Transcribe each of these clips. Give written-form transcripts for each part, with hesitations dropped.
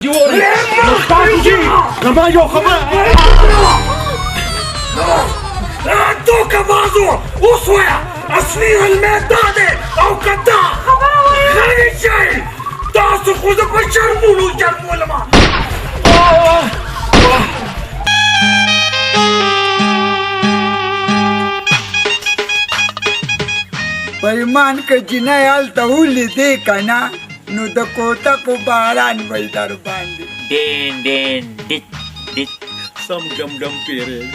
جواري مستعجي لما يو خبر توكا بازو وصويا اصلي الميدان او كدا غني شيء تاسو خود په شرمولو ما پیمان که جنای حالته ولیدې که نه نو د کوتکو باران به در باندې دین دین دیت دیت سم گم گم پیره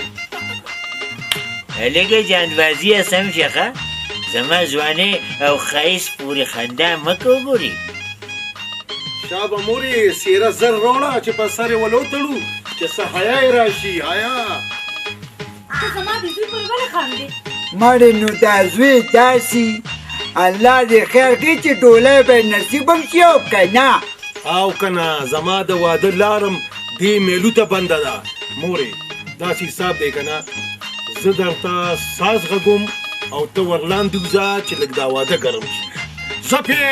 هلکه جاندبازي سم شخه زما ځواني او ښایست پورې خندا مه وګوري شابه موري سیره زر روړه چې په سر ولو تړو چې څه حیا یې راشي حیا ته زما د زوی پر ولې خاندې مړې نو دا زوی داسې الله دې خیر کړي چې ډولی به نصیب هم شي او که نه او کنه زما د واده لارم دې میلو ته بنده ده مورې داسې حساب دی کنه زه درته ساز غږوم او ته ورلاندې وځه چې لږ دا واده ګرم شي زپې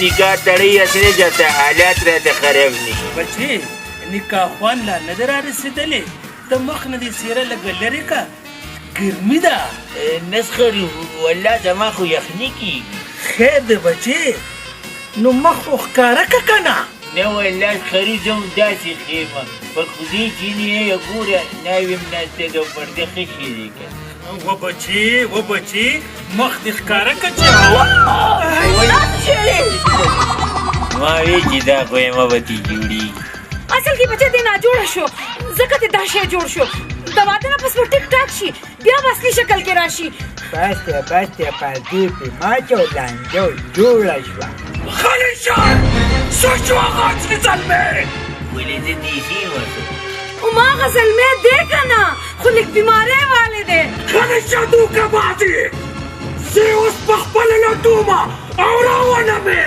نکاح تړی اسنه جاته حالات راته خراب نشي بچي نکاح خوان لا نه در رسیدلې د مخ نه دي سیره لګ لري کا ګرمي ده نسخري والله زما خو یخني کی خیر ده بچي نو مخ ښکارا کنه نه والله خري زم داسې خیمه په خودي جینې یې ګوره ناویم ناسته د پرده خشي دي و بچي مخ دې ښکارا کچا ما وی چې دا خو یې مبتي جوړي اصل کې بچی دې ناجوړه شو ځکه دې دا شی جوړ شو د واده نه پس به ټیک ټاک شي بیا به اصلي شکل کې راشي بسته پردې پې ماچو لانجو جوړه شوه خلیشان سوچو آغاز کی ظلمه ولې زه دیشي ورته وما غزل میں دے کنا خو لیک بیمارے والے دے خلیشان دوکا بازی سی اس بخبل لدوما اور آوانا میں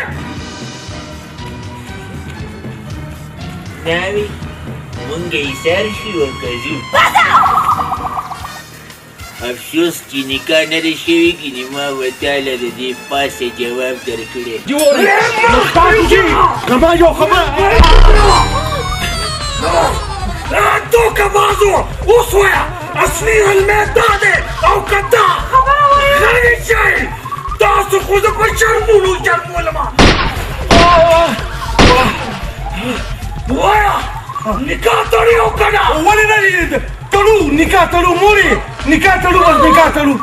ناوی مونږ ایسار شي ورکځو افسوس چې نکاح نه دی شوي ګینې ما وتاله د دې پاسه جواب درکړی جواري مستعجي لما يو خبر توكا بازو وصويا اصلي الميدان او كدا غني شيء تاسو خود په شرمولو ما وایا نکاح تړیو کنه ولې نه تړو نکاح تړو موري نکاح تړو بس نکاح تړو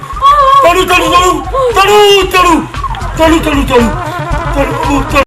تړو